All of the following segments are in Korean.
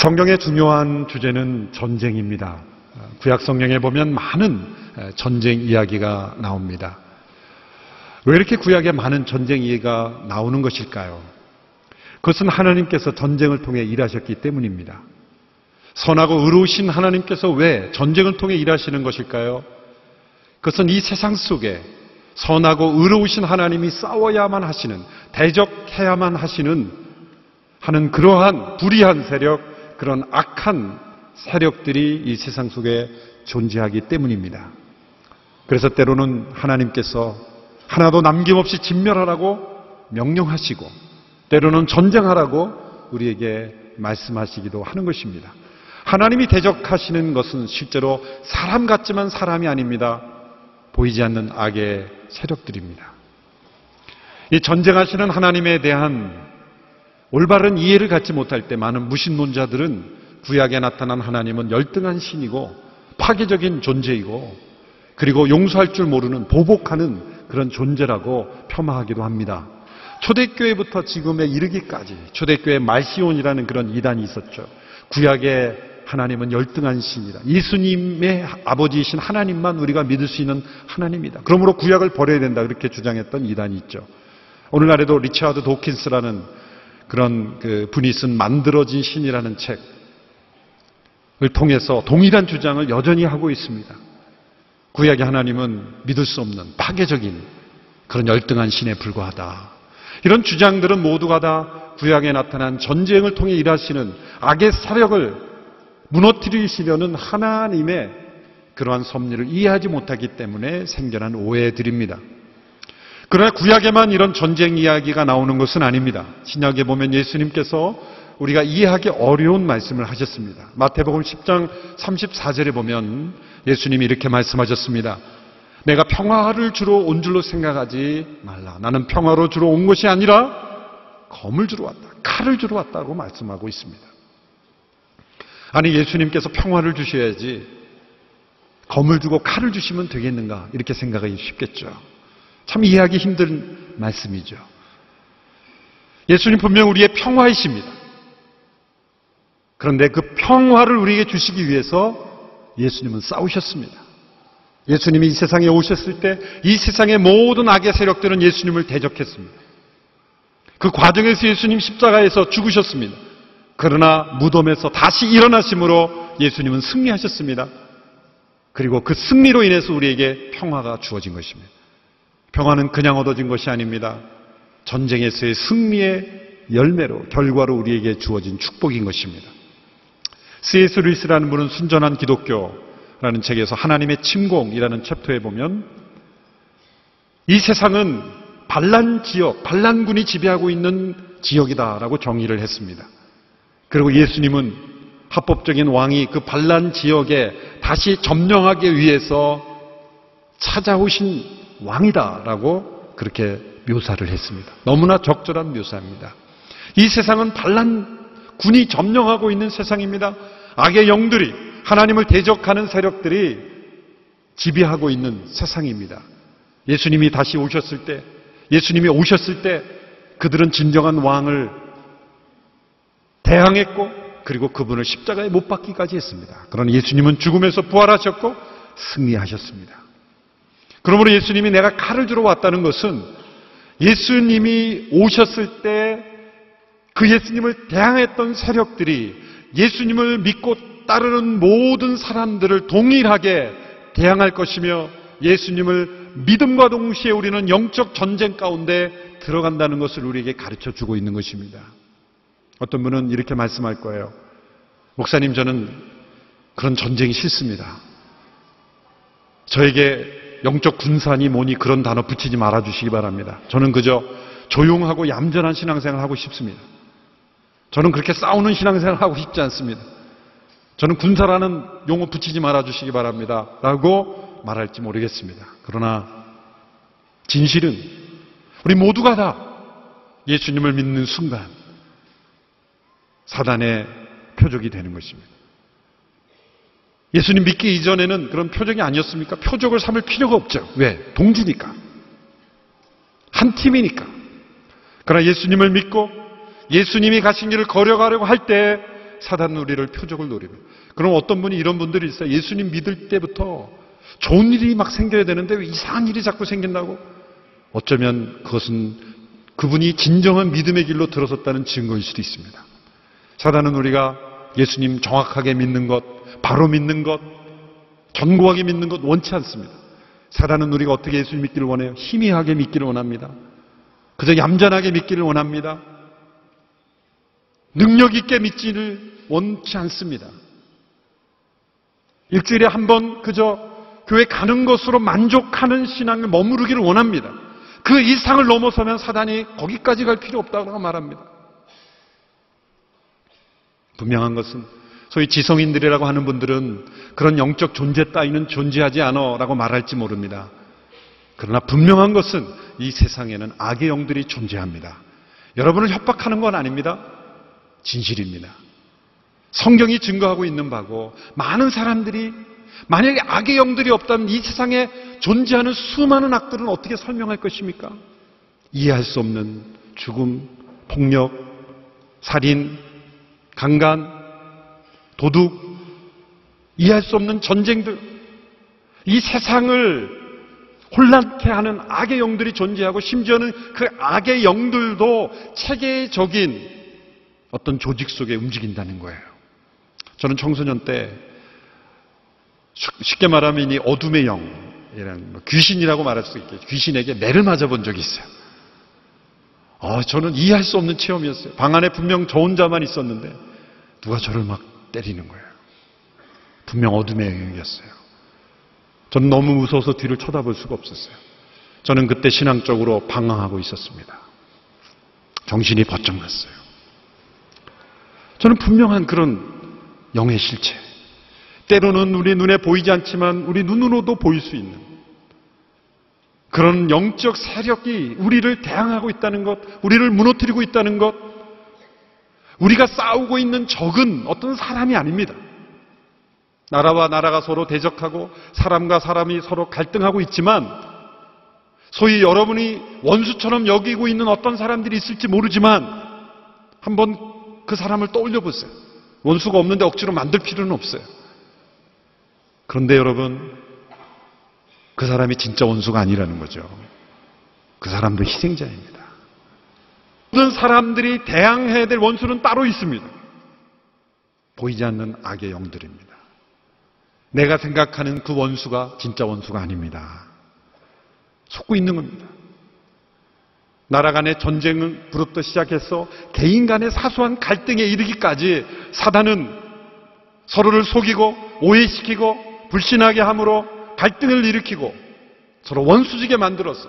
성경의 중요한 주제는 전쟁입니다. 구약 성경에 보면 많은 전쟁 이야기가 나옵니다. 왜 이렇게 구약에 많은 전쟁 이야기가 나오는 것일까요? 그것은 하나님께서 전쟁을 통해 일하셨기 때문입니다. 선하고 의로우신 하나님께서 왜 전쟁을 통해 일하시는 것일까요? 그것은 이 세상 속에 선하고 의로우신 하나님이 싸워야만 하시는, 대적해야만 하는 그러한 불의한 세력, 그런 악한 세력들이 이 세상 속에 존재하기 때문입니다. 그래서 때로는 하나님께서 하나도 남김없이 진멸하라고 명령하시고, 때로는 전쟁하라고 우리에게 말씀하시기도 하는 것입니다. 하나님이 대적하시는 것은 실제로 사람 같지만 사람이 아닙니다. 보이지 않는 악의 세력들입니다. 이 전쟁하시는 하나님에 대한 올바른 이해를 갖지 못할 때 많은 무신론자들은 구약에 나타난 하나님은 열등한 신이고 파괴적인 존재이고, 그리고 용서할 줄 모르는 보복하는 그런 존재라고 폄하하기도 합니다. 초대교회부터 지금에 이르기까지 초대교회 말시온이라는 그런 이단이 있었죠. 구약의 하나님은 열등한 신이다. 예수님의 아버지이신 하나님만 우리가 믿을 수 있는 하나님이다. 그러므로 구약을 버려야 된다. 그렇게 주장했던 이단이 있죠. 오늘날에도 리차드 도킨스라는 그런 분이 쓴 만들어진 신이라는 책을 통해서 동일한 주장을 여전히 하고 있습니다. 구약의 하나님은 믿을 수 없는 파괴적인 그런 열등한 신에 불과하다. 이런 주장들은 모두가 다 구약에 나타난 전쟁을 통해 일하시는 악의 세력을 무너뜨리시려는 하나님의 그러한 섭리를 이해하지 못하기 때문에 생겨난 오해들입니다. 그러나 구약에만 이런 전쟁 이야기가 나오는 것은 아닙니다. 신약에 보면 예수님께서 우리가 이해하기 어려운 말씀을 하셨습니다. 마태복음 10장 34절에 보면 예수님이 이렇게 말씀하셨습니다. 내가 평화를 주러 온 줄로 생각하지 말라. 나는 평화로 주러 온 것이 아니라 검을 주러 왔다. 칼을 주러 왔다고 말씀하고 있습니다. 아니, 예수님께서 평화를 주셔야지 검을 주고 칼을 주시면 되겠는가, 이렇게 생각하기 쉽겠죠. 참 이해하기 힘든 말씀이죠. 예수님 분명 우리의 평화이십니다. 그런데 그 평화를 우리에게 주시기 위해서 예수님은 싸우셨습니다. 예수님이 이 세상에 오셨을 때 이 세상의 모든 악의 세력들은 예수님을 대적했습니다. 그 과정에서 예수님 십자가에서 죽으셨습니다. 그러나 무덤에서 다시 일어나심으로 예수님은 승리하셨습니다. 그리고 그 승리로 인해서 우리에게 평화가 주어진 것입니다. 평화는 그냥 얻어진 것이 아닙니다. 전쟁에서의 승리의 열매로, 결과로 우리에게 주어진 축복인 것입니다. C.S. 루이스라는 분은 순전한 기독교라는 책에서 하나님의 침공이라는 챕터에 보면 이 세상은 반란 지역, 반란군이 지배하고 있는 지역이다라고 정의를 했습니다. 그리고 예수님은 합법적인 왕이 그 반란 지역에 다시 점령하기 위해서 찾아오신 왕이다라고 그렇게 묘사를 했습니다. 너무나 적절한 묘사입니다. 이 세상은 반란군이 점령하고 있는 세상입니다. 악의 영들이, 하나님을 대적하는 세력들이 지배하고 있는 세상입니다. 예수님이 다시 오셨을 때, 예수님이 오셨을 때 그들은 진정한 왕을 대항했고, 그리고 그분을 십자가에 못 박기까지 했습니다. 그러나 예수님은 죽음에서 부활하셨고 승리하셨습니다. 그러므로 예수님이 내가 칼을 주러 왔다는 것은 예수님이 오셨을 때 그 예수님을 대항했던 세력들이 예수님을 믿고 따르는 모든 사람들을 동일하게 대항할 것이며, 예수님을 믿음과 동시에 우리는 영적 전쟁 가운데 들어간다는 것을 우리에게 가르쳐주고 있는 것입니다. 어떤 분은 이렇게 말씀할 거예요. 목사님, 저는 그런 전쟁이 싫습니다. 저에게 영적 군사니 뭐니 그런 단어 붙이지 말아주시기 바랍니다. 저는 그저 조용하고 얌전한 신앙생활을 하고 싶습니다. 저는 그렇게 싸우는 신앙생활을 하고 싶지 않습니다. 저는 군사라는 용어 붙이지 말아주시기 바랍니다. 라고 말할지 모르겠습니다. 그러나 진실은 우리 모두가 다 예수님을 믿는 순간 사단의 표적이 되는 것입니다. 예수님 믿기 이전에는 그런 표적이 아니었습니까? 표적을 삼을 필요가 없죠. 왜? 동지니까. 한 팀이니까. 그러나 예수님을 믿고 예수님이 가신 길을 걸어가려고 할 때 사단은 우리를 표적을 노립니다. 그럼 어떤 분이 이런 분들이 있어요. 예수님 믿을 때부터 좋은 일이 막 생겨야 되는데 왜 이상한 일이 자꾸 생긴다고? 어쩌면 그것은 그분이 진정한 믿음의 길로 들어섰다는 증거일 수도 있습니다. 사단은 우리가 예수님 정확하게 믿는 것, 바로 믿는 것, 견고하게 믿는 것 원치 않습니다. 사단은 우리가 어떻게 예수님 믿기를 원해요? 희미하게 믿기를 원합니다. 그저 얌전하게 믿기를 원합니다. 능력 있게 믿지를 원치 않습니다. 일주일에 한 번 그저 교회 가는 것으로 만족하는 신앙을 머무르기를 원합니다. 그 이상을 넘어서면 사단이 거기까지 갈 필요 없다고 말합니다. 분명한 것은 소위 지성인들이라고 하는 분들은 그런 영적 존재 따위는 존재하지 않아 라고 말할지 모릅니다. 그러나 분명한 것은 이 세상에는 악의 영들이 존재합니다. 여러분을 협박하는 건 아닙니다. 진실입니다. 성경이 증거하고 있는 바고 많은 사람들이 만약에 악의 영들이 없다면 이 세상에 존재하는 수많은 악들은 어떻게 설명할 것입니까? 이해할 수 없는 죽음, 폭력, 살인, 강간, 도둑, 이해할 수 없는 전쟁들, 이 세상을 혼란케 하는 악의 영들이 존재하고 심지어는 그 악의 영들도 체계적인 어떤 조직 속에 움직인다는 거예요. 저는 청소년 때 쉽게 말하면 이 어둠의 영이라는 귀신이라고 말할 수 있겠죠. 귀신에게 매를 맞아본 적이 있어요. 저는 이해할 수 없는 체험이었어요. 방 안에 분명 저 혼자만 있었는데 누가 저를 막 때리는 거예요. 분명 어둠의 영역이었어요. 저는 너무 무서워서 뒤를 쳐다볼 수가 없었어요. 저는 그때 신앙적으로 방황하고 있었습니다. 정신이 번쩍 났어요. 저는 분명한 그런 영의 실체, 때로는 우리 눈에 보이지 않지만 우리 눈으로도 보일 수 있는 그런 영적 세력이 우리를 대항하고 있다는 것, 우리를 무너뜨리고 있다는 것, 우리가 싸우고 있는 적은 어떤 사람이 아닙니다. 나라와 나라가 서로 대적하고 사람과 사람이 서로 갈등하고 있지만 소위 여러분이 원수처럼 여기고 있는 어떤 사람들이 있을지 모르지만 한번 그 사람을 떠올려 보세요. 원수가 없는데 억지로 만들 필요는 없어요. 그런데 여러분, 그 사람이 진짜 원수가 아니라는 거죠. 그 사람도 희생자입니다. 모든 사람들이 대항해야 될 원수는 따로 있습니다. 보이지 않는 악의 영들입니다. 내가 생각하는 그 원수가 진짜 원수가 아닙니다. 속고 있는 겁니다. 나라 간의 전쟁부터 시작해서 개인 간의 사소한 갈등에 이르기까지 사단은 서로를 속이고 오해시키고 불신하게 함으로 갈등을 일으키고 서로 원수지게 만들어서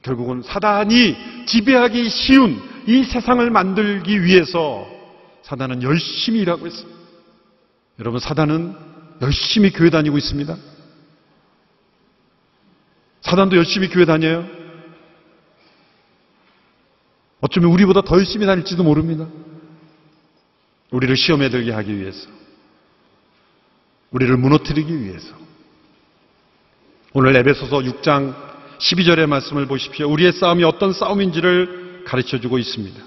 결국은 사단이 지배하기 쉬운 이 세상을 만들기 위해서 사단은 열심히 일하고 있습니다. 여러분, 사단은 열심히 교회 다니고 있습니다. 사단도 열심히 교회 다녀요. 어쩌면 우리보다 더 열심히 다닐지도 모릅니다. 우리를 시험에 들게 하기 위해서, 우리를 무너뜨리기 위해서. 오늘 에베소서 6장 12절의 말씀을 보십시오. 우리의 싸움이 어떤 싸움인지를 가르쳐주고 있습니다.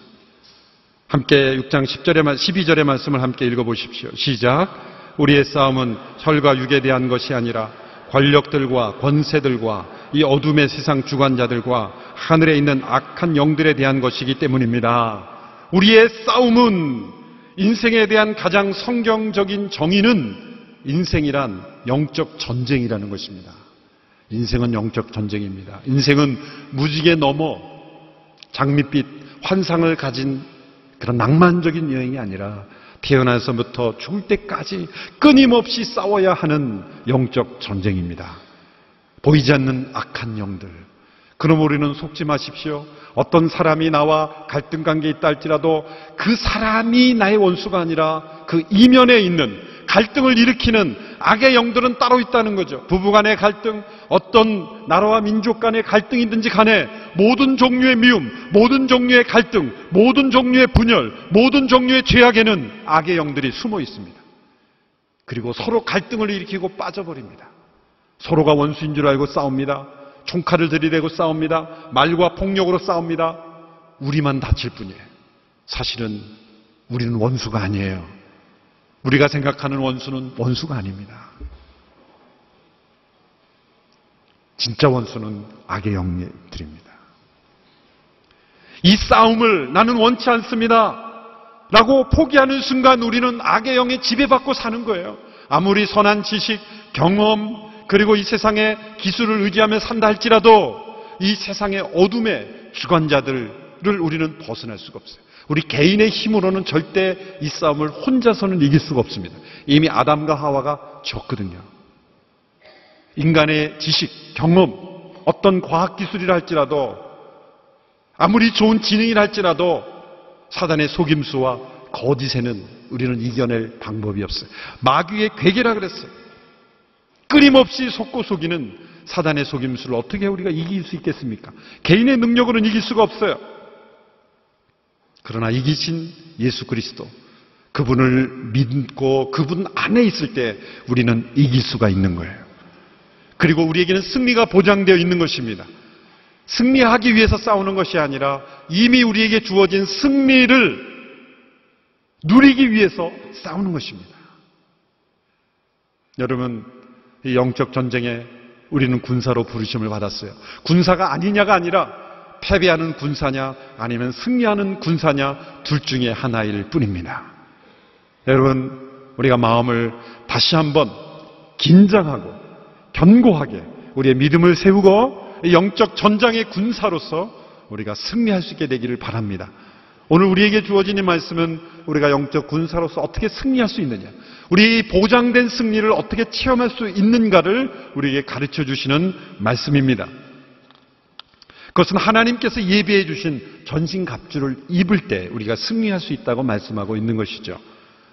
함께 6장 12절의 말씀을 함께 읽어보십시오. 시작. 우리의 싸움은 혈과 육에 대한 것이 아니라 권력들과 권세들과 이 어둠의 세상 주관자들과 하늘에 있는 악한 영들에 대한 것이기 때문입니다. 우리의 싸움은, 인생에 대한 가장 성경적인 정의는 인생이란 영적 전쟁이라는 것입니다. 인생은 영적 전쟁입니다. 인생은 무지개 넘어 장밋빛 환상을 가진 그런 낭만적인 여행이 아니라 태어나서부터 죽을 때까지 끊임없이 싸워야 하는 영적 전쟁입니다. 보이지 않는 악한 영들. 그럼 우리는 속지 마십시오. 어떤 사람이 나와 갈등 관계에 있다 할지라도 그 사람이 나의 원수가 아니라 그 이면에 있는 갈등을 일으키는 악의 영들은 따로 있다는 거죠. 부부 간의 갈등, 어떤 나라와 민족 간의 갈등이든지 간에 모든 종류의 미움, 모든 종류의 갈등, 모든 종류의 분열, 모든 종류의 죄악에는 악의 영들이 숨어 있습니다. 그리고 서로 갈등을 일으키고 빠져버립니다. 서로가 원수인 줄 알고 싸웁니다. 총칼을 들이대고 싸웁니다. 말과 폭력으로 싸웁니다. 우리만 다칠 뿐이에요. 사실은 우리는 원수가 아니에요. 우리가 생각하는 원수는 원수가 아닙니다. 진짜 원수는 악의 영들입니다. 이 싸움을 나는 원치 않습니다 라고 포기하는 순간 우리는 악의 영에 지배받고 사는 거예요. 아무리 선한 지식, 경험, 그리고 이 세상의 기술을 의지하며 산다 할지라도 이 세상의 어둠의 주관자들을 우리는 벗어날 수가 없어요. 우리 개인의 힘으로는 절대 이 싸움을 혼자서는 이길 수가 없습니다. 이미 아담과 하와가 졌거든요. 인간의 지식, 경험, 어떤 과학기술이라 할지라도 아무리 좋은 지능이라 할지라도 사단의 속임수와 거짓에는 우리는 이겨낼 방법이 없어요. 마귀의 괴계라 그랬어요. 끊임없이 속고 속이는 사단의 속임수를 어떻게 우리가 이길 수 있겠습니까? 개인의 능력으로는 이길 수가 없어요. 그러나 이기신 예수 그리스도, 그분을 믿고 그분 안에 있을 때 우리는 이길 수가 있는 거예요. 그리고 우리에게는 승리가 보장되어 있는 것입니다. 승리하기 위해서 싸우는 것이 아니라 이미 우리에게 주어진 승리를 누리기 위해서 싸우는 것입니다. 여러분, 이 영적 전쟁에 우리는 군사로 부르심을 받았어요. 군사가 아니냐가 아니라 패배하는 군사냐 아니면 승리하는 군사냐 둘 중에 하나일 뿐입니다. 여러분, 우리가 마음을 다시 한번 긴장하고 견고하게 우리의 믿음을 세우고 영적 전장의 군사로서 우리가 승리할 수 있게 되기를 바랍니다. 오늘 우리에게 주어진 이 말씀은 우리가 영적 군사로서 어떻게 승리할 수 있느냐, 우리 보장된 승리를 어떻게 체험할 수 있는가를 우리에게 가르쳐 주시는 말씀입니다. 그것은 하나님께서 예비해 주신 전신갑주를 입을 때 우리가 승리할 수 있다고 말씀하고 있는 것이죠.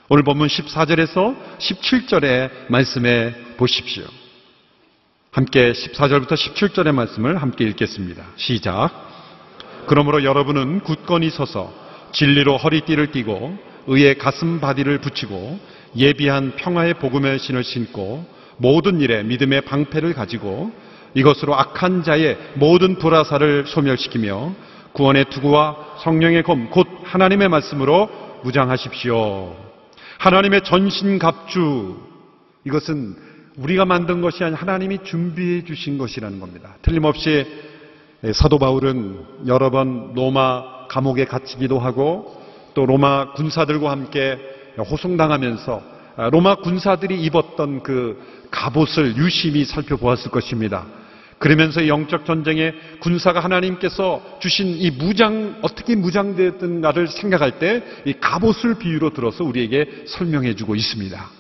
오늘 본문 14절에서 17절의 말씀에 보십시오. 함께 14절부터 17절의 말씀을 함께 읽겠습니다. 시작. 그러므로 여러분은 굳건히 서서 진리로 허리띠를 띠고 의의 가슴바디를 붙이고 예비한 평화의 복음의 신을 신고 모든 일에 믿음의 방패를 가지고 이것으로 악한 자의 모든 불화살을 소멸시키며 구원의 투구와 성령의 검 곧 하나님의 말씀으로 무장하십시오. 하나님의 전신갑주, 이것은 우리가 만든 것이 아니라 하나님이 준비해 주신 것이라는 겁니다. 틀림없이 사도 바울은 여러 번 로마 감옥에 갇히기도 하고 또 로마 군사들과 함께 호송당하면서 로마 군사들이 입었던 그 갑옷을 유심히 살펴보았을 것입니다. 그러면서 영적 전쟁에 군사가 하나님께서 주신 이 무장, 어떻게 무장되었던가를 생각할 때 이 갑옷을 비유로 들어서 우리에게 설명해 주고 있습니다.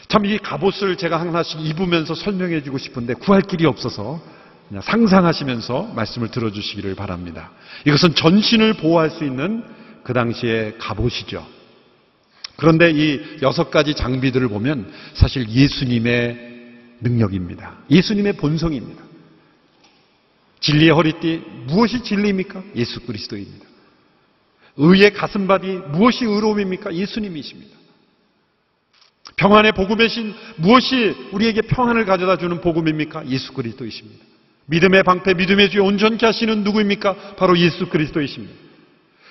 참 이 갑옷을 제가 하나씩 입으면서 설명해 주고 싶은데 구할 길이 없어서 그냥 상상하시면서 말씀을 들어주시기를 바랍니다. 이것은 전신을 보호할 수 있는 그 당시의 갑옷이죠. 그런데 이 6가지 장비들을 보면 사실 예수님의 능력입니다. 예수님의 본성입니다. 진리의 허리띠, 무엇이 진리입니까? 예수 그리스도입니다. 의의 가슴바디, 무엇이 의로움입니까? 예수님이십니다. 평안의 복음의 신, 무엇이 우리에게 평안을 가져다 주는 복음입니까? 예수 그리스도이십니다. 믿음의 방패, 믿음의 주에 온전케 하시는 누구입니까? 바로 예수 그리스도이십니다.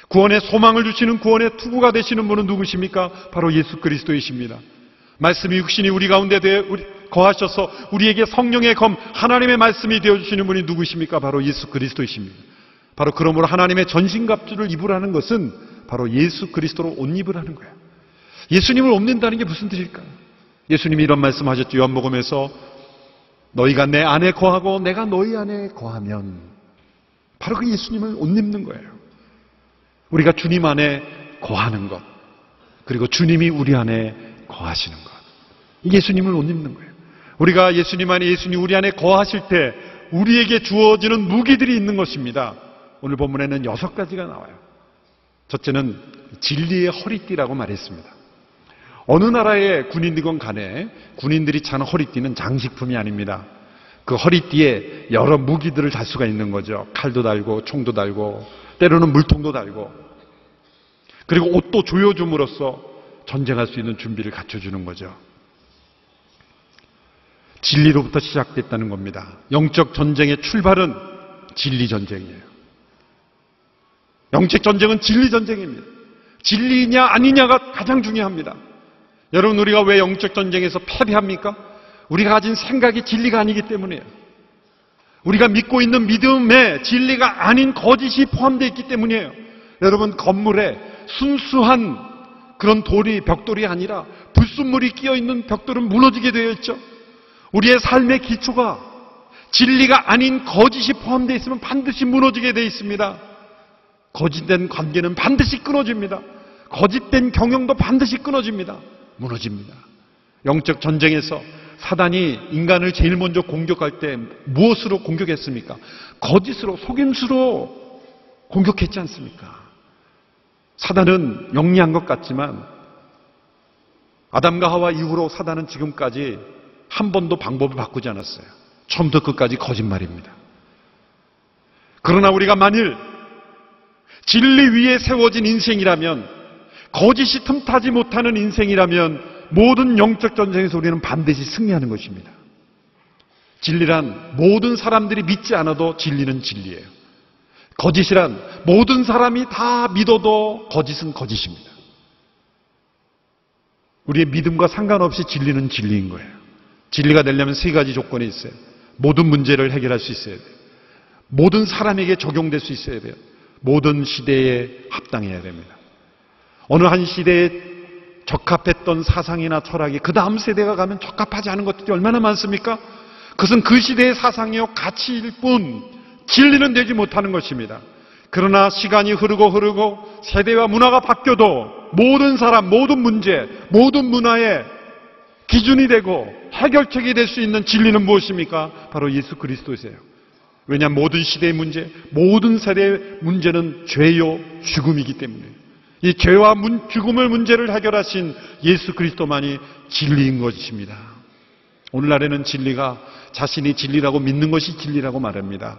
구원의 소망을 주시는 구원의 투구가 되시는 분은 누구십니까? 바로 예수 그리스도이십니다. 말씀이 육신이 우리 가운데 거하셔서 우리에게 성령의 검, 하나님의 말씀이 되어주시는 분이 누구십니까? 바로 예수 그리스도이십니다. 바로 그러므로 하나님의 전신갑주를 입으라는 것은 바로 예수 그리스도로 옷 입으라는 거예요. 예수님을 옮는다는 게 무슨 뜻일까요? 예수님이 이런 말씀하셨죠. 요한복음에서 너희가 내 안에 거하고 내가 너희 안에 거하면, 바로 그 예수님을 옷 입는 거예요. 우리가 주님 안에 거하는 것, 그리고 주님이 우리 안에 거하시는 것, 예수님을 옷 입는 거예요. 우리가 예수님 안에, 예수님 우리 안에 거하실 때 우리에게 주어지는 무기들이 있는 것입니다. 오늘 본문에는 6가지가 나와요. 첫째는 진리의 허리띠라고 말했습니다. 어느 나라의 군인이건 간에 군인들이 차는 허리띠는 장식품이 아닙니다. 그 허리띠에 여러 무기들을 달 수가 있는 거죠. 칼도 달고 총도 달고 때로는 물통도 달고, 그리고 옷도 조여줌으로써 전쟁할 수 있는 준비를 갖춰주는 거죠. 진리로부터 시작됐다는 겁니다. 영적 전쟁의 출발은 진리 전쟁이에요. 영적 전쟁은 진리 전쟁입니다. 진리냐 아니냐가 가장 중요합니다. 여러분, 우리가 왜 영적 전쟁에서 패배합니까? 우리가 가진 생각이 진리가 아니기 때문이에요. 우리가 믿고 있는 믿음에 진리가 아닌 거짓이 포함되어 있기 때문이에요. 여러분, 건물에 순수한 그런 벽돌이 아니라 불순물이 끼어있는 벽돌은 무너지게 되어 있죠. 우리의 삶의 기초가 진리가 아닌 거짓이 포함되어 있으면 반드시 무너지게 되어 있습니다. 거짓된 관계는 반드시 끊어집니다. 거짓된 경영도 반드시 끊어집니다. 무너집니다. 영적 전쟁에서 사단이 인간을 제일 먼저 공격할 때 무엇으로 공격했습니까? 거짓으로, 속임수로 공격했지 않습니까? 사단은 영리한 것 같지만 아담과 하와 이후로 사단은 지금까지 한 번도 방법을 바꾸지 않았어요. 처음부터 끝까지 거짓말입니다. 그러나 우리가 만일 진리 위에 세워진 인생이라면, 거짓이 틈타지 못하는 인생이라면 모든 영적 전쟁에서 우리는 반드시 승리하는 것입니다. 진리란 모든 사람들이 믿지 않아도 진리는 진리예요. 거짓이란 모든 사람이 다 믿어도 거짓은 거짓입니다. 우리의 믿음과 상관없이 진리는 진리인 거예요. 진리가 되려면 세 가지 조건이 있어요. 모든 문제를 해결할 수 있어야 돼요. 모든 사람에게 적용될 수 있어야 돼요. 모든 시대에 합당해야 됩니다. 어느 한 시대에 적합했던 사상이나 철학이 그 다음 세대가 가면 적합하지 않은 것들이 얼마나 많습니까? 그것은 그 시대의 사상이요 가치일 뿐 진리는 되지 못하는 것입니다. 그러나 시간이 흐르고 세대와 문화가 바뀌어도 모든 사람, 모든 문제, 모든 문화의 기준이 되고 해결책이 될 수 있는 진리는 무엇입니까? 바로 예수 그리스도이세요. 왜냐하면 모든 시대의 문제, 모든 세대의 문제는 죄요 죽음이기 때문에 이 죄와 죽음의 문제를 해결하신 예수 그리스도만이 진리인 것입니다. 오늘날에는 진리가 자신이 진리라고 믿는 것이 진리라고 말합니다.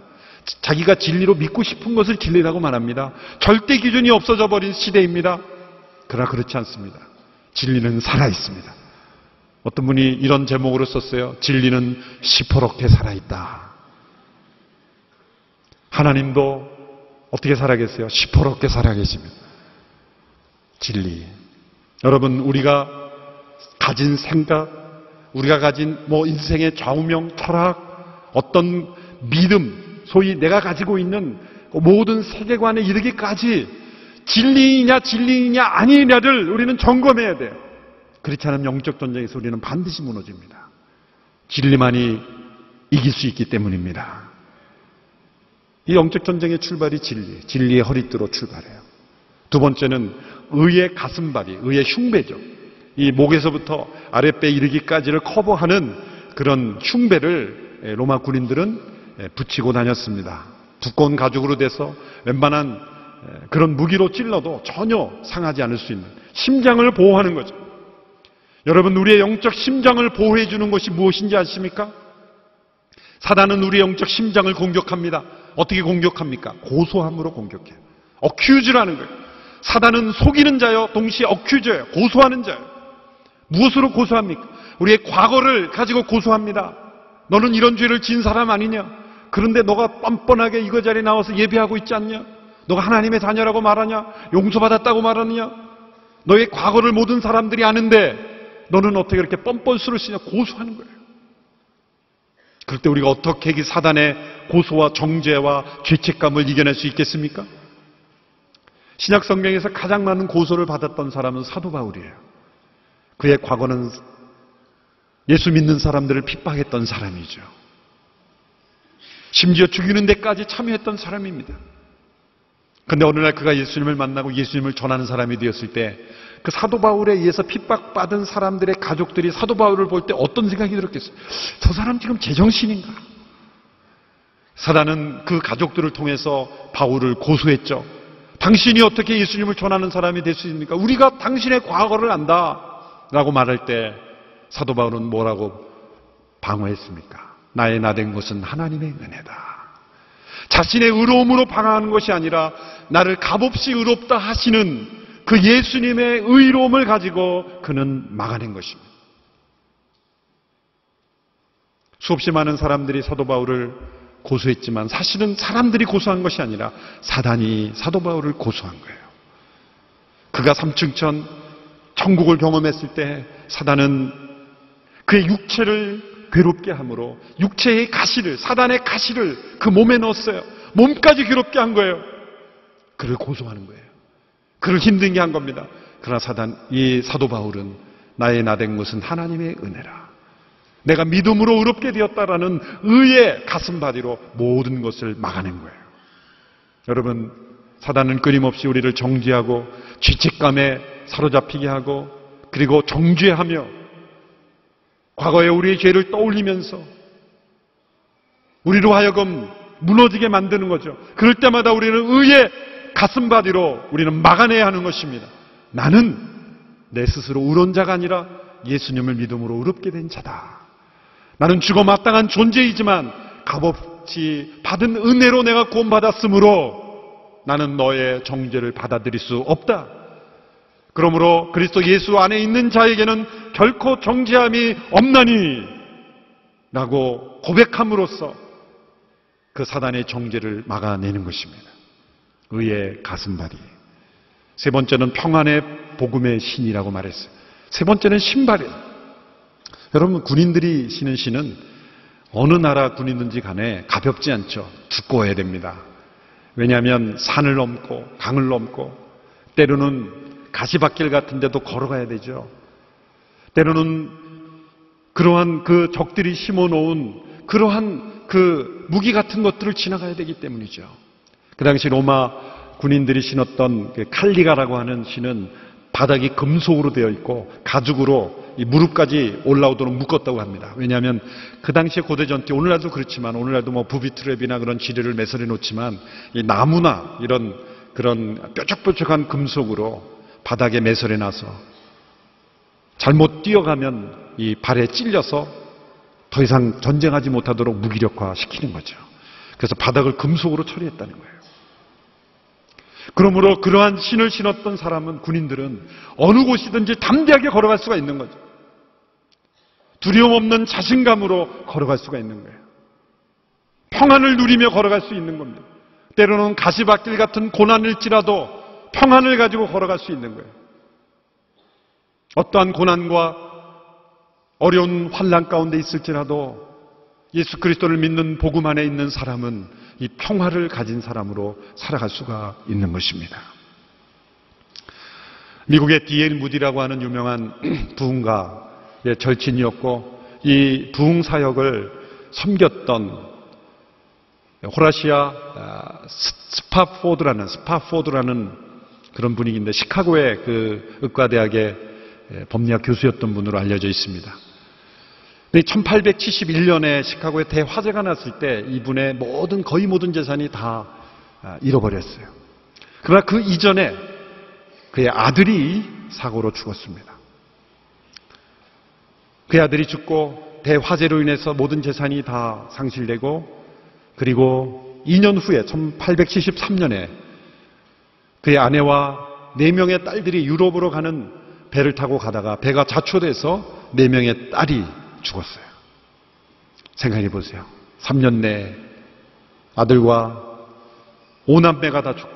자기가 진리로 믿고 싶은 것을 진리라고 말합니다. 절대 기준이 없어져 버린 시대입니다. 그러나 그렇지 않습니다. 진리는 살아있습니다. 어떤 분이 이런 제목으로 썼어요. 진리는 시퍼렇게 살아있다. 하나님도 어떻게 살아계세요? 시퍼렇게 살아계십니다. 진리. 여러분, 우리가 가진 생각, 우리가 가진 인생의 좌우명, 철학, 어떤 믿음, 소위 내가 가지고 있는 모든 세계관에 이르기까지 진리이냐 아니냐를 우리는 점검해야 돼요. 그렇지 않으면 영적 전쟁에서 우리는 반드시 무너집니다. 진리만이 이길 수 있기 때문입니다. 이 영적 전쟁의 출발이 진리의 허리띠로 출발해요. 두 번째는 의의 가슴발이, 의의 흉배죠. 이 목에서부터 아랫배 이르기까지를 커버하는 그런 흉배를 로마 군인들은 붙이고 다녔습니다. 두꺼운 가죽으로 돼서 웬만한 그런 무기로 찔러도 전혀 상하지 않을 수 있는 심장을 보호하는 거죠. 여러분, 우리의 영적 심장을 보호해 주는 것이 무엇인지 아십니까? 사단은 우리의 영적 심장을 공격합니다. 어떻게 공격합니까? 고소함으로 공격해요. 어큐즈라는 거예요. 사단은 속이는 자요, 동시에 어큐즈예요. 고소하는 자예요. 무엇으로 고소합니까? 우리의 과거를 가지고 고소합니다. 너는 이런 죄를 지은 사람 아니냐? 그런데 너가 뻔뻔하게 이거 자리에 나와서 예배하고 있지 않냐? 너가 하나님의 자녀라고 말하냐? 용서받았다고 말하느냐? 너의 과거를 모든 사람들이 아는데 너는 어떻게 그렇게 뻔뻔스러울 수 있냐? 고소하는 거예요. 그럴 때 우리가 어떻게 이 사단의 고소와 정죄와 죄책감을 이겨낼 수 있겠습니까? 신약 성경에서 가장 많은 고소를 받았던 사람은 사도 바울이에요. 그의 과거는 예수 믿는 사람들을 핍박했던 사람이죠. 심지어 죽이는 데까지 참여했던 사람입니다. 그런데 어느 날 그가 예수님을 만나고 예수님을 전하는 사람이 되었을 때 그 사도 바울에 의해서 핍박받은 사람들의 가족들이 사도 바울을 볼 때 어떤 생각이 들었겠어요? 저 사람 지금 제정신인가? 사단은 그 가족들을 통해서 바울을 고소했죠. 당신이 어떻게 예수님을 전하는 사람이 될 수 있습니까? 우리가 당신의 과거를 안다 라고 말할 때 사도 바울은 뭐라고 방어했습니까? 나의 나된 것은 하나님의 은혜다. 자신의 의로움으로 방어하는 것이 아니라 나를 값없이 의롭다 하시는 그 예수님의 의로움을 가지고 그는 막아낸 것입니다. 수없이 많은 사람들이 사도 바울을 고소했지만 사실은 사람들이 고소한 것이 아니라 사단이 사도 바울을 고소한 거예요. 그가 삼층천 천국을 경험했을 때 사단은 그의 육체를 괴롭게 함으로 육체의 가시를, 사단의 가시를 그 몸에 넣었어요. 몸까지 괴롭게 한 거예요. 그를 고소하는 거예요. 그를 힘들게 한 겁니다. 그러나 이 사도 바울은 나의 나된 것은 하나님의 은혜라. 내가 믿음으로 의롭게 되었다라는 의의 가슴바디로 모든 것을 막아낸 거예요. 여러분, 사단은 끊임없이 우리를 정죄하고 죄책감에 사로잡히게 하고 그리고 정죄하며 과거의 우리의 죄를 떠올리면서 우리로 하여금 무너지게 만드는 거죠. 그럴 때마다 우리는 의의 가슴바디로 우리는 막아내야 하는 것입니다. 나는 내 스스로 의로운 자가 아니라 예수님을 믿음으로 의롭게 된 자다. 나는 죽어 마땅한 존재이지만 값없이 받은 은혜로 내가 구원받았으므로 나는 너의 정죄를 받아들일 수 없다. 그러므로 그리스도 예수 안에 있는 자에게는 결코 정죄함이 없나니 라고 고백함으로써 그 사단의 정죄를 막아내는 것입니다. 의의 가슴바디. 세 번째는 평안의 복음의 신이라고 말했어요. 세 번째는 신발이에요. 여러분, 군인들이 신은 신은 어느 나라 군인든지 간에 가볍지 않죠. 두꺼워야 됩니다. 왜냐하면 산을 넘고 강을 넘고 때로는 가시밭길 같은 데도 걸어가야 되죠. 때로는 그러한 그 적들이 심어놓은 그러한 그 무기 같은 것들을 지나가야 되기 때문이죠. 그 당시 로마 군인들이 신었던 그 칼리가라고 하는 신은 바닥이 금속으로 되어 있고 가죽으로 이 무릎까지 올라오도록 묶었다고 합니다. 왜냐하면 그 당시에 고대 전투, 오늘날도 그렇지만 오늘날도 뭐 부비트랩이나 그런 지뢰를 매설해 놓지만 이 나무나 이런 그런 뾰족뾰족한 금속으로 바닥에 매설해 놔서 잘못 뛰어가면 이 발에 찔려서 더 이상 전쟁하지 못하도록 무기력화 시키는 거죠. 그래서 바닥을 금속으로 처리했다는 거예요. 그러므로 그러한 신을 신었던 사람은, 군인들은 어느 곳이든지 담대하게 걸어갈 수가 있는 거죠. 두려움 없는 자신감으로 걸어갈 수가 있는 거예요. 평안을 누리며 걸어갈 수 있는 겁니다. 때로는 가시밭길 같은 고난일지라도 평안을 가지고 걸어갈 수 있는 거예요. 어떠한 고난과 어려운 환난 가운데 있을지라도 예수 그리스도를 믿는 복음 안에 있는 사람은 이 평화를 가진 사람으로 살아갈 수가 있는 것입니다. 미국의 D.L. 무디라고 하는 유명한 부흥가의 절친이었고 이 부흥 사역을 섬겼던 호라시아 스파포드라는 그런 분위기인데 시카고의 그 의과대학의 법리학 교수였던 분으로 알려져 있습니다. 1871년에 시카고에 대화재가 났을 때 이분의 거의 모든 재산이 다 잃어버렸어요. 그러나 그 이전에 그의 아들이 사고로 죽었습니다. 그의 아들이 죽고 대화재로 인해서 모든 재산이 다 상실되고 그리고 2년 후에 1873년에 그의 아내와 4명의 딸들이 유럽으로 가는 배를 타고 가다가 배가 자초돼서 4명의 딸이 죽었어요. 생각해 보세요. 3년 내에 아들과 5남매가 다 죽고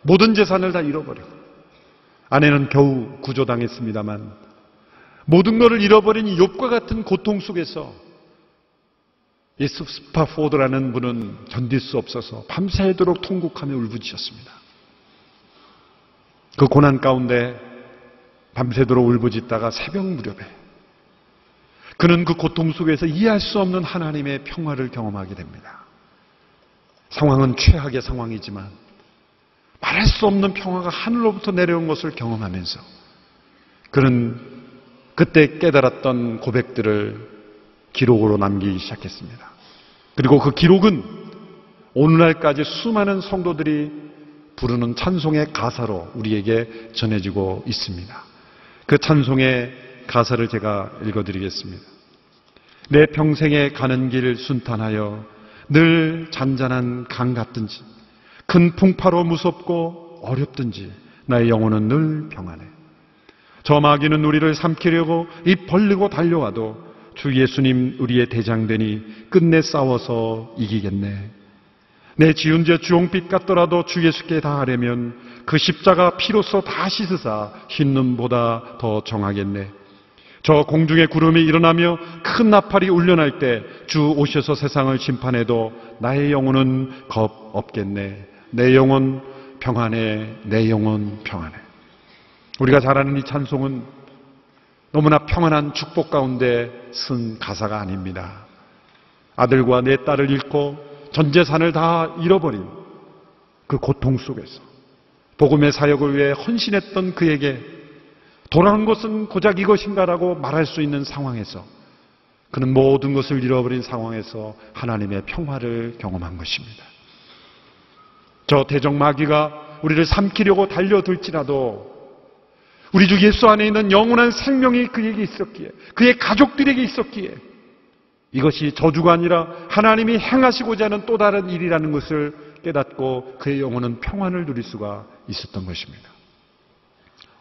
모든 재산을 다 잃어버리고 아내는 겨우 구조당했습니다만 모든 것을 잃어버린 욥과 같은 고통 속에서 이 스파포드라는 분은 견딜 수 없어서 밤새도록 통곡하며 울부짖었습니다. 그 고난 가운데 밤새도록 울부짖다가 새벽 무렵에 그는 그 고통 속에서 이해할 수 없는 하나님의 평화를 경험하게 됩니다. 상황은 최악의 상황이지만 말할 수 없는 평화가 하늘로부터 내려온 것을 경험하면서 그는 그때 깨달았던 고백들을 기록으로 남기기 시작했습니다. 그리고 그 기록은 오늘날까지 수많은 성도들이 부르는 찬송의 가사로 우리에게 전해지고 있습니다. 그 찬송의 가사를 제가 읽어드리겠습니다. 내 평생에 가는 길 순탄하여 늘 잔잔한 강 같든지 큰 풍파로 무섭고 어렵든지 나의 영혼은 늘 평안해. 저 마귀는 우리를 삼키려고 입 벌리고 달려와도 주 예수님 우리의 대장되니 끝내 싸워서 이기겠네. 내 지은 죄 주홍빛 같더라도 주 예수께 다하려면 그 십자가 피로써 다 씻으사 흰 눈보다 더 정하겠네. 저 공중의 구름이 일어나며 큰 나팔이 울려날 때 주 오셔서 세상을 심판해도 나의 영혼은 겁 없겠네. 내 영혼 평안해. 내 영혼 평안해. 우리가 잘 아는 이 찬송은 너무나 평안한 축복 가운데 쓴 가사가 아닙니다. 아들과 내 딸을 잃고 전 재산을 다 잃어버린 그 고통 속에서 복음의 사역을 위해 헌신했던 그에게 돌아온 것은 고작 이것인가라고 말할 수 있는 상황에서 그는 모든 것을 잃어버린 상황에서 하나님의 평화를 경험한 것입니다. 저 대적 마귀가 우리를 삼키려고 달려들지라도 우리 주 예수 안에 있는 영원한 생명이 그에게 있었기에, 그의 가족들에게 있었기에 이것이 저주가 아니라 하나님이 행하시고자 하는 또 다른 일이라는 것을 깨닫고 그의 영혼은 평안을 누릴 수가 있었던 것입니다.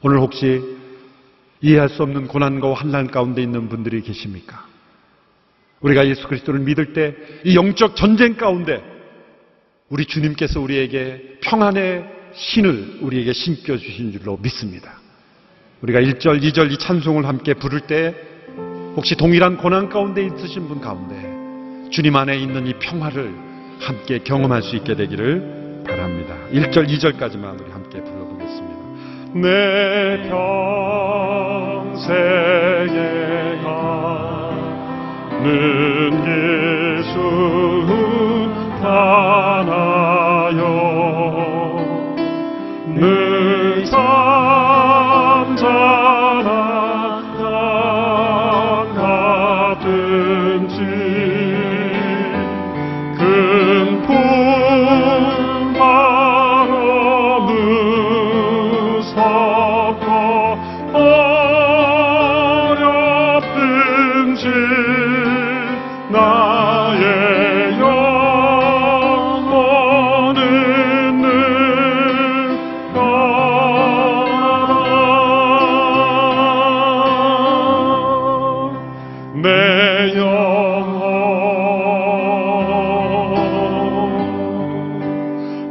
오늘 혹시 이해할 수 없는 고난과 환난 가운데 있는 분들이 계십니까? 우리가 예수 그리스도를 믿을 때 이 영적 전쟁 가운데 우리 주님께서 우리에게 평안의 신을 우리에게 신겨주신 줄로 믿습니다. 우리가 1절, 2절 이 찬송을 함께 부를 때 혹시 동일한 고난 가운데 있으신 분 가운데 주님 안에 있는 이 평화를 함께 경험할 수 있게 되기를 바랍니다. 1절, 2절까지만 우리 함께 불러보겠습니다. 내 평생에 가는 예수 하나여 늘 잠잠한 땅 같은지 큰 풍 바로 무섭고 어렵든지 나의 영혼은 늘 평안하다. 내 영혼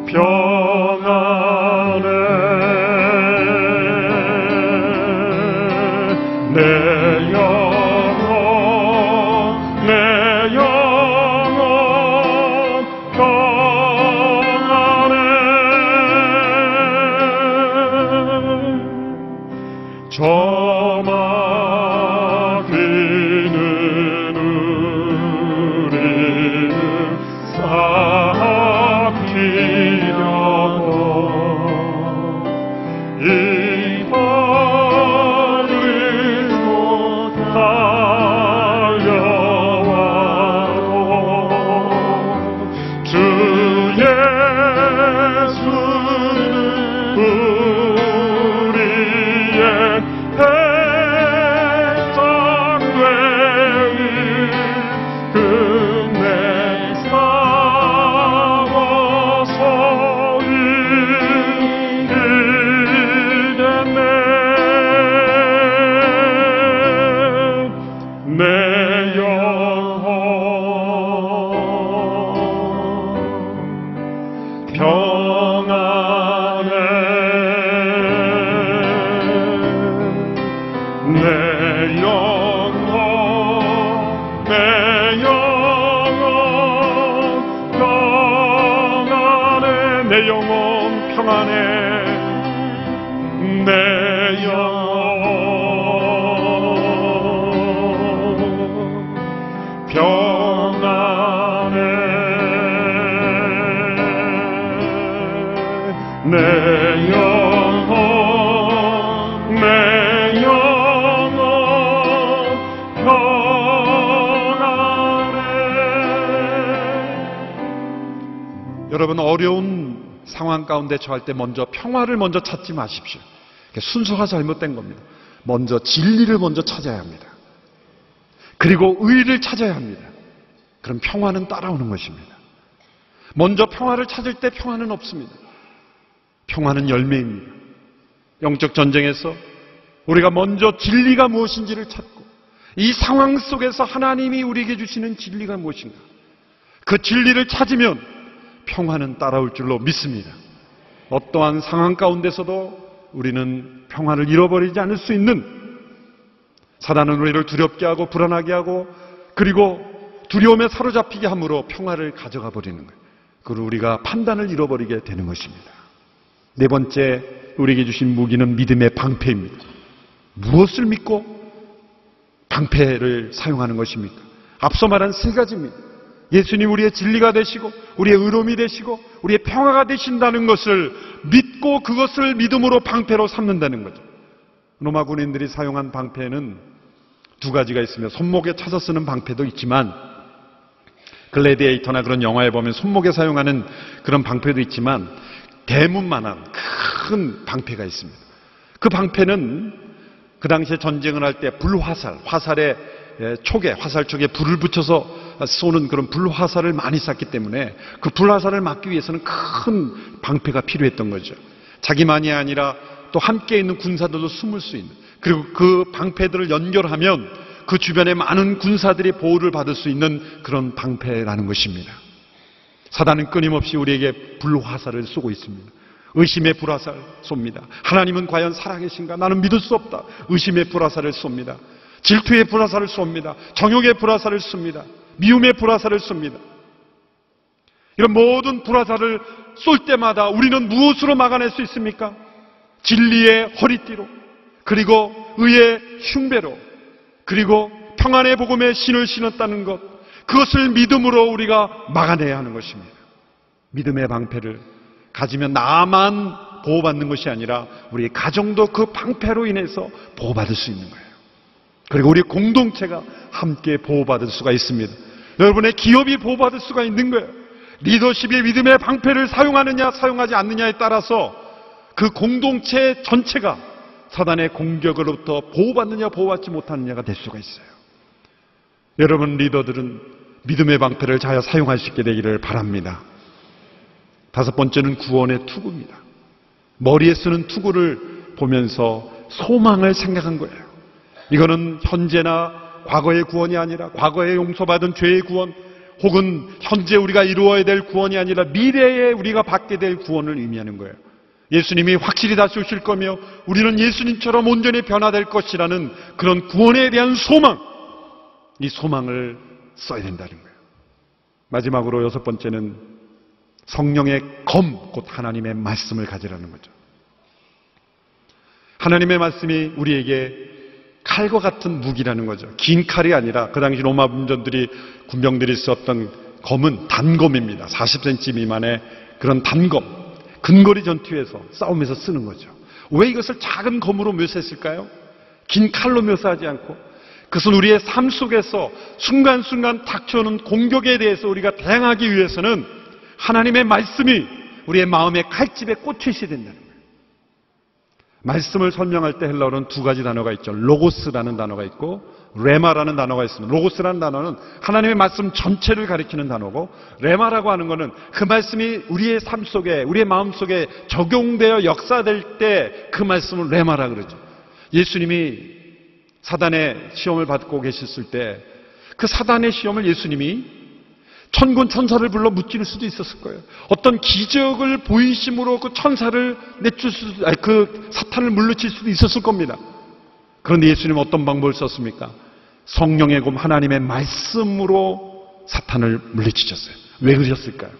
평안해. 내 영혼 평안해. 저 마귀는 우리를 삭히려고 이 벌을로 달려와도 주 예수는 우리의 백성되리 끝내 싸워서 이기겠네. 내 영혼 평안해. 내 영혼 평안해. 내 영혼 평안해. 내 영혼 평안해. 내 영혼 여러분, 어려운 상황 가운데 처할 때 먼저 평화를 먼저 찾지 마십시오. 순서가 잘못된 겁니다. 먼저 진리를 먼저 찾아야 합니다. 그리고 의를 찾아야 합니다. 그럼 평화는 따라오는 것입니다. 먼저 평화를 찾을 때 평화는 없습니다. 평화는 열매입니다. 영적 전쟁에서 우리가 먼저 진리가 무엇인지를 찾고 이 상황 속에서 하나님이 우리에게 주시는 진리가 무엇인가, 그 진리를 찾으면 평화는 따라올 줄로 믿습니다. 어떠한 상황 가운데서도 우리는 평화를 잃어버리지 않을 수 있는, 사단은 우리를 두렵게 하고 불안하게 하고 그리고 두려움에 사로잡히게 함으로 평화를 가져가 버리는 거예요. 그리고 우리가 판단을 잃어버리게 되는 것입니다. 네 번째, 우리에게 주신 무기는 믿음의 방패입니다. 무엇을 믿고 방패를 사용하는 것입니까? 앞서 말한 세 가지입니다. 예수님 우리의 진리가 되시고 우리의 의로움이 되시고 우리의 평화가 되신다는 것을 믿고 그것을 믿음으로 방패로 삼는다는 거죠. 로마 군인들이 사용한 방패는 두 가지가 있으며 손목에 차서 쓰는 방패도 있지만, 글래디에이터나 그런 영화에 보면 손목에 사용하는 그런 방패도 있지만 대문만한 큰 방패가 있습니다. 그 방패는 그 당시에 전쟁을 할 때 화살의 촉에, 화살 촉에 불을 붙여서 쏘는 그런 불화살을 많이 쐈기 때문에 그 불화살을 막기 위해서는 큰 방패가 필요했던 거죠. 자기만이 아니라 또 함께 있는 군사들도 숨을 수 있는, 그리고 그 방패들을 연결하면 그 주변에 많은 군사들이 보호를 받을 수 있는 그런 방패라는 것입니다. 사단은 끊임없이 우리에게 불화살을 쏘고 있습니다. 의심의 불화살 쏩니다. 하나님은 과연 살아계신가? 나는 믿을 수 없다. 의심의 불화살을 쏩니다. 질투의 불화살을 쏩니다. 정욕의 불화살을 쏩니다. 미움의 불화살을 쏩니다. 이런 모든 불화살을 쏠 때마다 우리는 무엇으로 막아낼 수 있습니까? 진리의 허리띠로, 그리고 의의 흉배로, 그리고 평안의 복음의 신을 신었다는 것, 그것을 믿음으로 우리가 막아내야 하는 것입니다. 믿음의 방패를 가지면 나만 보호받는 것이 아니라 우리 가정도 그 방패로 인해서 보호받을 수 있는 거예요. 그리고 우리 공동체가 함께 보호받을 수가 있습니다. 여러분의 기업이 보호받을 수가 있는 거예요. 리더십이 믿음의 방패를 사용하느냐 사용하지 않느냐에 따라서 그 공동체 전체가 사단의 공격으로부터 보호받느냐 보호받지 못하느냐가 될 수가 있어요. 여러분 리더들은 믿음의 방패를 잘 사용할 수 있게 되기를 바랍니다. 다섯 번째는 구원의 투구입니다. 머리에 쓰는 투구를 보면서 소망을 생각한 거예요. 이거는 현재나 과거의 구원이 아니라 과거에 용서받은 죄의 구원, 혹은 현재 우리가 이루어야 될 구원이 아니라 미래에 우리가 받게 될 구원을 의미하는 거예요. 예수님이 확실히 다시 오실 거며 우리는 예수님처럼 온전히 변화될 것이라는 그런 구원에 대한 소망, 이 소망을 써야 된다는 거예요. 마지막으로 여섯 번째는 성령의 검, 곧 하나님의 말씀을 가지라는 거죠. 하나님의 말씀이 우리에게 칼과 같은 무기라는 거죠. 긴 칼이 아니라 그 당시 로마 군병들이 썼던 검은 단검입니다. 40cm 미만의 그런 단검, 근거리 전투에서 싸움에서 쓰는 거죠. 왜 이것을 작은 검으로 묘사했을까요? 긴 칼로 묘사하지 않고, 그것은 우리의 삶 속에서 순간순간 닥쳐오는 공격에 대해서 우리가 대응하기 위해서는 하나님의 말씀이 우리의 마음의 칼집에 꽂혀 있어야 된다는 거예요. 말씀을 설명할 때 헬라어로는 두 가지 단어가 있죠. 로고스라는 단어가 있고 레마라는 단어가 있습니다. 로고스라는 단어는 하나님의 말씀 전체를 가리키는 단어고, 레마라고 하는 것은 그 말씀이 우리의 삶 속에, 우리의 마음 속에 적용되어 역사될 때 그 말씀을 레마라 그러죠. 예수님이 사단의 시험을 받고 계셨을 때 그 사단의 시험을 예수님이 천군 천사를 불러 무찌를 수도 있었을 거예요. 어떤 기적을 보이심으로 그 천사를 그 사탄을 물리칠 수도 있었을 겁니다. 그런데 예수님은 어떤 방법을 썼습니까? 성령의 검 하나님의 말씀으로 사탄을 물리치셨어요. 왜 그러셨을까요?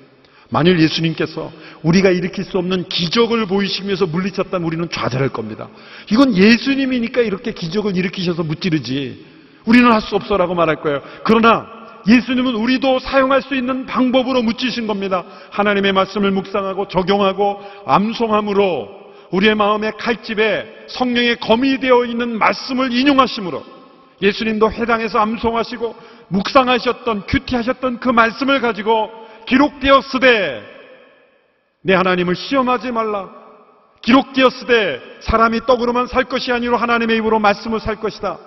만일 예수님께서 우리가 일으킬 수 없는 기적을 보이시면서 물리쳤다면 우리는 좌절할 겁니다. 이건 예수님이니까 이렇게 기적을 일으키셔서 무찌르지 우리는 할 수 없어라고 말할 거예요. 그러나 예수님은 우리도 사용할 수 있는 방법으로 묻히신 겁니다. 하나님의 말씀을 묵상하고 적용하고 암송함으로 우리의 마음의 칼집에 성령의 검이 되어 있는 말씀을 인용하심으로 예수님도 회당에서 암송하시고 묵상하셨던, 큐티하셨던 그 말씀을 가지고 기록되었으되 내 하나님을 시험하지 말라, 기록되었으되 사람이 떡으로만 살 것이 아니라 하나님의 입으로 말씀을 살 것이다.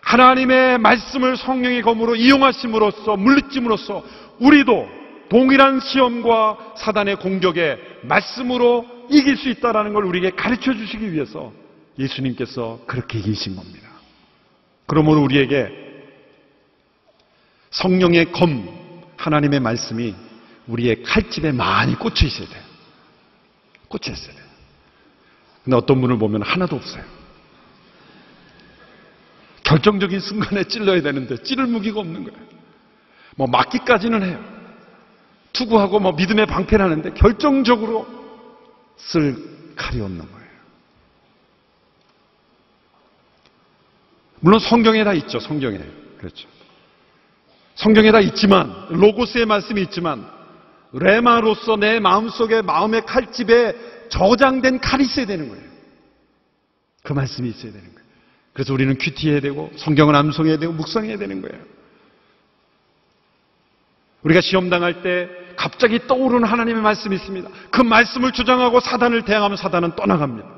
하나님의 말씀을 성령의 검으로 이용하심으로써, 물리침으로써 우리도 동일한 시험과 사단의 공격에 말씀으로 이길 수 있다는 걸 우리에게 가르쳐 주시기 위해서 예수님께서 그렇게 이기신 겁니다. 그러므로 우리에게 성령의 검, 하나님의 말씀이 우리의 칼집에 많이 꽂혀 있어야 돼요. 꽂혀 있어야 돼요. 근데 어떤 분을 보면 하나도 없어요. 결정적인 순간에 찔러야 되는데 찌를 무기가 없는 거예요. 뭐 맞기까지는 해요. 투구하고 뭐 믿음의 방패를 하는데 결정적으로 쓸 칼이 없는 거예요. 물론 성경에 다 있죠. 성경에. 그렇죠. 성경에 다 있지만, 로고스의 말씀이 있지만, 레마로서 내 마음속에 마음의 칼집에 저장된 칼이 있어야 되는 거예요. 그 말씀이 있어야 되는 거예요. 그래서 우리는 큐티해야 되고 성경을 암송해야 되고 묵상해야 되는 거예요. 우리가 시험 당할 때 갑자기 떠오르는 하나님의 말씀이 있습니다. 그 말씀을 주장하고 사단을 대항하면 사단은 떠나갑니다.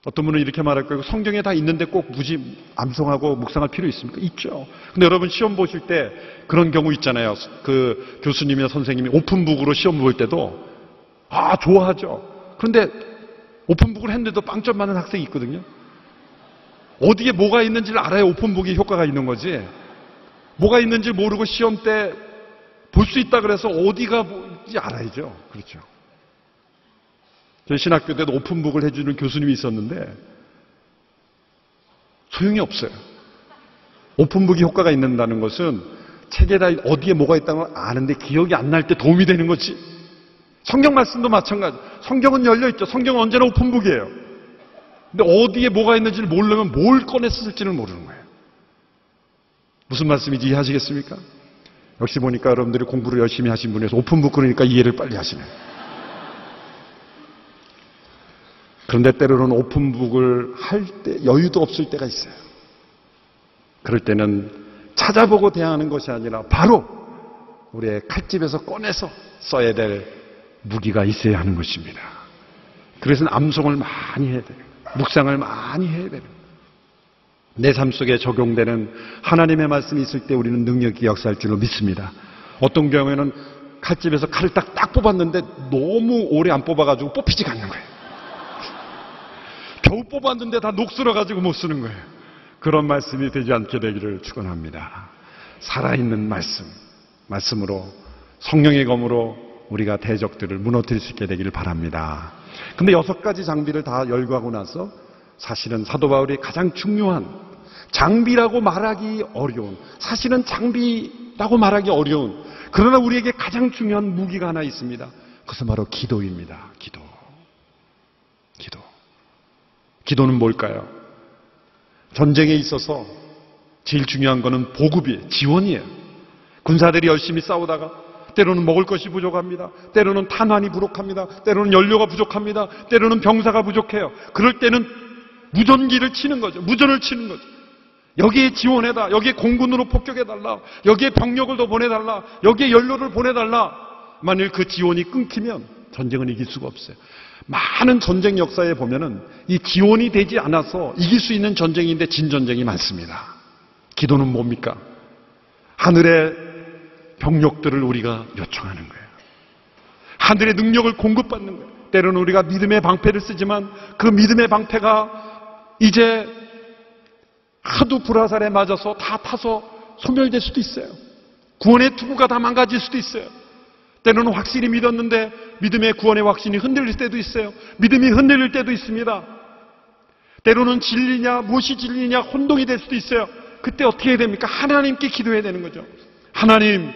어떤 분은 이렇게 말할 거예요. 성경에 다 있는데 꼭 무지 암송하고 묵상할 필요 있습니까? 있죠. 근데 여러분 시험 보실 때 그런 경우 있잖아요. 그 교수님이나 선생님이 오픈북으로 시험 볼 때도 좋아하죠. 그런데 오픈북을 했는데도 빵점 맞는 학생이 있거든요. 어디에 뭐가 있는지를 알아야 오픈북이 효과가 있는 거지. 뭐가 있는지 모르고 시험 때 볼 수 있다 그래서 어디가 뭔지 알아야죠. 그렇죠. 저희 신학교 때도 오픈북을 해주는 교수님이 있었는데 소용이 없어요. 오픈북이 효과가 있는다는 것은 책에다 어디에 뭐가 있다는 걸 아는데 기억이 안 날 때 도움이 되는 거지. 성경 말씀도 마찬가지. 성경은 열려있죠. 성경은 언제나 오픈북이에요. 근데 어디에 뭐가 있는지를 모르려면 뭘 꺼내서 쓸지를 모르는 거예요. 무슨 말씀인지 이해하시겠습니까? 역시 보니까 여러분들이 공부를 열심히 하신 분에서 오픈북 그러니까 이해를 빨리 하시네요. 그런데 때로는 오픈북을 할 때 여유도 없을 때가 있어요. 그럴 때는 찾아보고 대하는 것이 아니라 바로 우리의 칼집에서 꺼내서 써야 될 무기가 있어야 하는 것입니다. 그래서 암송을 많이 해야 돼요. 묵상을 많이 해야 돼요. 내 삶 속에 적용되는 하나님의 말씀이 있을 때 우리는 능력이 역사할 줄로 믿습니다. 어떤 경우에는 칼집에서 칼을 딱 뽑았는데 너무 오래 안 뽑아가지고 뽑히지가 않는 거예요. 겨우 뽑았는데 다 녹슬어가지고 못 쓰는 거예요. 그런 말씀이 되지 않게 되기를 축원합니다. 살아있는 말씀으로 성령의 검으로 우리가 대적들을 무너뜨릴 수 있게 되기를 바랍니다. 근데 6가지 장비를 다 열거하고 나서 사실은 사도 바울이 가장 중요한 장비라고 말하기 어려운, 사실은 장비라고 말하기 어려운, 그러나 우리에게 가장 중요한 무기가 하나 있습니다. 그것은 바로 기도입니다. 기도. 기도는 뭘까요? 전쟁에 있어서 제일 중요한 것은 보급이에요. 지원이에요. 군사들이 열심히 싸우다가 때로는 먹을 것이 부족합니다. 때로는 탄환이 부족합니다. 때로는 연료가 부족합니다. 때로는 병사가 부족해요. 그럴 때는 무전기를 치는 거죠. 무전을 치는 거죠. 여기에 지원해다. 여기에 공군으로 폭격해달라. 여기에 병력을 더 보내달라. 여기에 연료를 보내달라. 만일 그 지원이 끊기면 전쟁은 이길 수가 없어요. 많은 전쟁 역사에 보면은 이 지원이 되지 않아서 이길 수 있는 전쟁인데 진 전쟁이 많습니다. 기도는 뭡니까? 하늘의 병력들을 우리가 요청하는 거예요. 하늘의 능력을 공급받는 거예요. 때로는 우리가 믿음의 방패를 쓰지만 그 믿음의 방패가 이제 하도 불화살에 맞아서 다 타서 소멸될 수도 있어요. 구원의 투구가 다 망가질 수도 있어요. 때로는 확실히 믿었는데 믿음의 구원의 확신이 흔들릴 때도 있어요. 믿음이 흔들릴 때도 있습니다. 때로는 진리냐 무엇이 진리냐 혼동이 될 수도 있어요. 그때 어떻게 해야 됩니까? 하나님께 기도해야 되는 거죠. 하나님,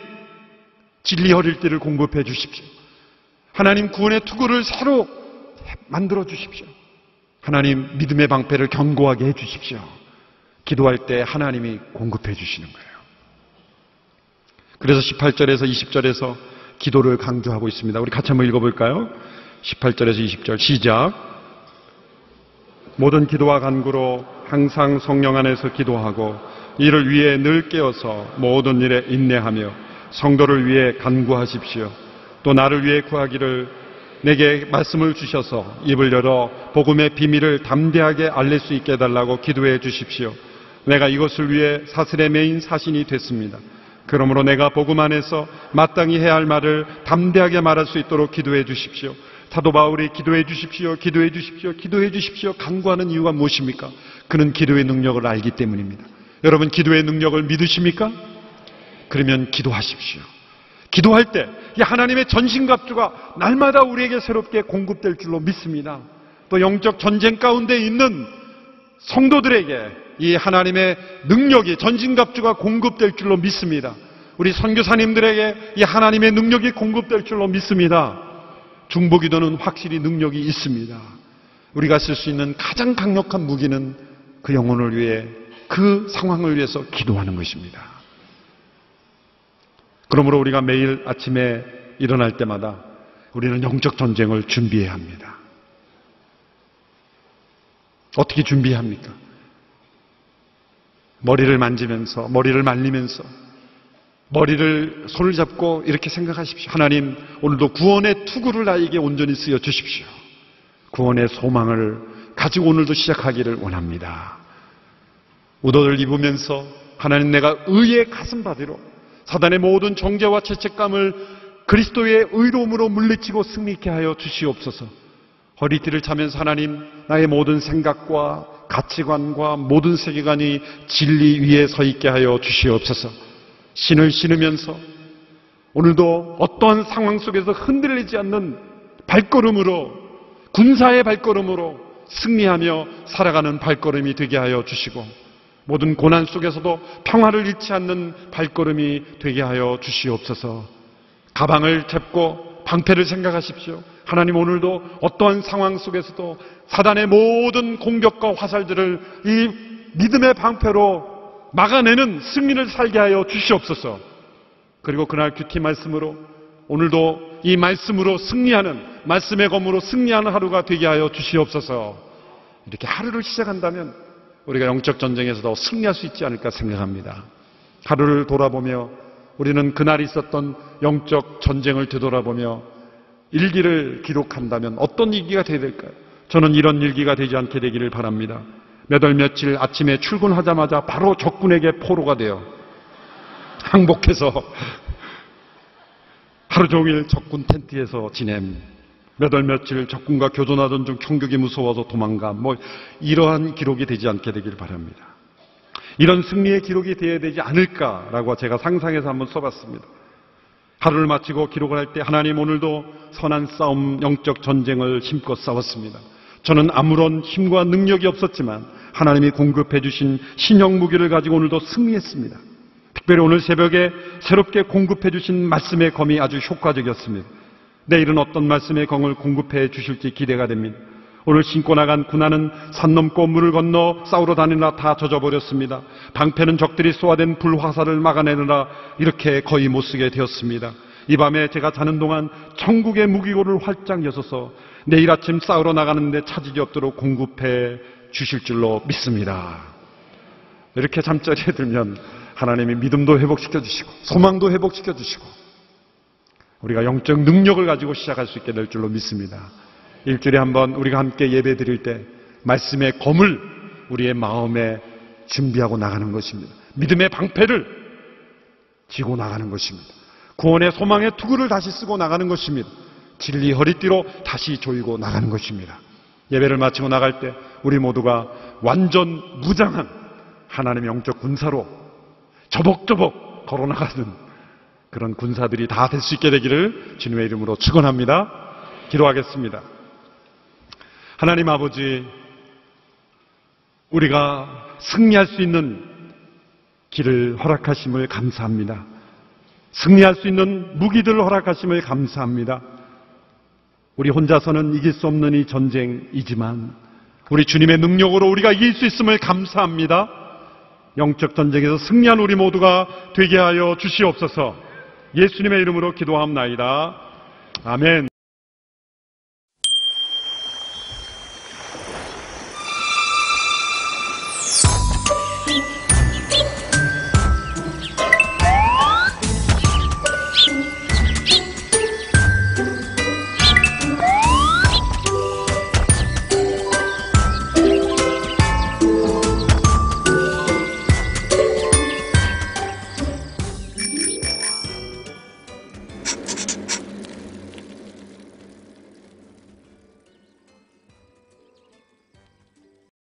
진리 어릴 때를 공급해 주십시오. 하나님, 구원의 투구를 새로 만들어 주십시오. 하나님, 믿음의 방패를 견고하게 해 주십시오. 기도할 때 하나님이 공급해 주시는 거예요. 그래서 18절에서 20절에서 기도를 강조하고 있습니다. 우리 같이 한번 읽어볼까요? 18절에서 20절 시작. 모든 기도와 간구로 항상 성령 안에서 기도하고 이를 위해 늘 깨어서 모든 일에 인내하며 성도를 위해 간구하십시오. 또 나를 위해 구하기를 내게 말씀을 주셔서 입을 열어 복음의 비밀을 담대하게 알릴 수 있게 해달라고 기도해 주십시오. 내가 이것을 위해 사슬에 매인 사신이 됐습니다. 그러므로 내가 복음 안에서 마땅히 해야 할 말을 담대하게 말할 수 있도록 기도해 주십시오. 사도 바울이 기도해 주십시오, 기도해 주십시오, 기도해 주십시오 간구하는 이유가 무엇입니까? 그는 기도의 능력을 알기 때문입니다. 여러분, 기도의 능력을 믿으십니까? 그러면 기도하십시오. 기도할 때 이 하나님의 전신갑주가 날마다 우리에게 새롭게 공급될 줄로 믿습니다. 또 영적 전쟁 가운데 있는 성도들에게 이 하나님의 능력이, 전신갑주가 공급될 줄로 믿습니다. 우리 선교사님들에게 이 하나님의 능력이 공급될 줄로 믿습니다. 중보기도는 확실히 능력이 있습니다. 우리가 쓸 수 있는 가장 강력한 무기는 그 영혼을 위해, 그 상황을 위해서 기도하는 것입니다. 그러므로 우리가 매일 아침에 일어날 때마다 우리는 영적 전쟁을 준비해야 합니다. 어떻게 준비해야 합니까? 머리를 만지면서, 머리를 말리면서, 머리를 손을 잡고 이렇게 생각하십시오. 하나님, 오늘도 구원의 투구를 나에게 온전히 쓰여 주십시오. 구원의 소망을 가지고 오늘도 시작하기를 원합니다. 우도를 입으면서 하나님, 내가 의의 가슴바디로 사단의 모든 정죄와 죄책감을 그리스도의 의로움으로 물리치고 승리케 하여 주시옵소서. 허리띠를 차면서 하나님, 나의 모든 생각과 가치관과 모든 세계관이 진리 위에 서 있게 하여 주시옵소서. 신을 신으면서 오늘도 어떠한 상황 속에서 흔들리지 않는 발걸음으로, 군사의 발걸음으로 승리하며 살아가는 발걸음이 되게 하여 주시고, 모든 고난 속에서도 평화를 잃지 않는 발걸음이 되게 하여 주시옵소서. 가방을 잡고 방패를 생각하십시오. 하나님, 오늘도 어떠한 상황 속에서도 사단의 모든 공격과 화살들을 이 믿음의 방패로 막아내는 승리를 살게 하여 주시옵소서. 그리고 그날 큐티 말씀으로 오늘도 이 말씀으로 승리하는, 말씀의 검으로 승리하는 하루가 되게 하여 주시옵소서. 이렇게 하루를 시작한다면 우리가 영적 전쟁에서도 승리할 수 있지 않을까 생각합니다. 하루를 돌아보며 우리는 그날 있었던 영적 전쟁을 되돌아보며 일기를 기록한다면 어떤 일기가 되어야 될까요? 저는 이런 일기가 되지 않게 되기를 바랍니다. 몇 월 며칠 아침에 출근하자마자 바로 적군에게 포로가 되어 항복해서 하루 종일 적군 텐트에서 지냄, 몇 월 며칠 적군과 교전하던 중 총격이 무서워서 도망가, 이러한 기록이 되지 않게 되기를 바랍니다. 이런 승리의 기록이 되어야 되지 않을까라고 제가 상상해서 한번 써봤습니다. 하루를 마치고 기록을 할 때, 하나님, 오늘도 선한 싸움, 영적 전쟁을 힘껏 싸웠습니다. 저는 아무런 힘과 능력이 없었지만 하나님이 공급해 주신 신형 무기를 가지고 오늘도 승리했습니다. 특별히 오늘 새벽에 새롭게 공급해 주신 말씀의 검이 아주 효과적이었습니다. 내일은 어떤 말씀의 검을 공급해 주실지 기대가 됩니다. 오늘 신고 나간 군화는 산 넘고 물을 건너 싸우러 다니느라 다 젖어버렸습니다. 방패는 적들이 쏘아댄 불화살을 막아내느라 이렇게 거의 못 쓰게 되었습니다. 이 밤에 제가 자는 동안 천국의 무기고를 활짝 여서서 내일 아침 싸우러 나가는데 차질이 없도록 공급해 주실 줄로 믿습니다. 이렇게 잠자리에 들면 하나님이 믿음도 회복시켜 주시고 소망도 회복시켜 주시고 우리가 영적 능력을 가지고 시작할 수 있게 될 줄로 믿습니다. 일주일에 한번 우리가 함께 예배 드릴 때 말씀의 검을 우리의 마음에 준비하고 나가는 것입니다. 믿음의 방패를 쥐고 나가는 것입니다. 구원의 소망의 투구를 다시 쓰고 나가는 것입니다. 진리 허리띠로 다시 조이고 나가는 것입니다. 예배를 마치고 나갈 때 우리 모두가 완전 무장한 하나님의 영적 군사로 저벅저벅 걸어나가는 그런 군사들이 다 될 수 있게 되기를 주님의 이름으로 축원합니다. 기도하겠습니다. 하나님 아버지, 우리가 승리할 수 있는 길을 허락하심을 감사합니다. 승리할 수 있는 무기들을 허락하심을 감사합니다. 우리 혼자서는 이길 수 없는 이 전쟁이지만 우리 주님의 능력으로 우리가 이길 수 있음을 감사합니다. 영적 전쟁에서 승리한 우리 모두가 되게 하여 주시옵소서. 예수님의 이름으로 기도합나이다. 아멘.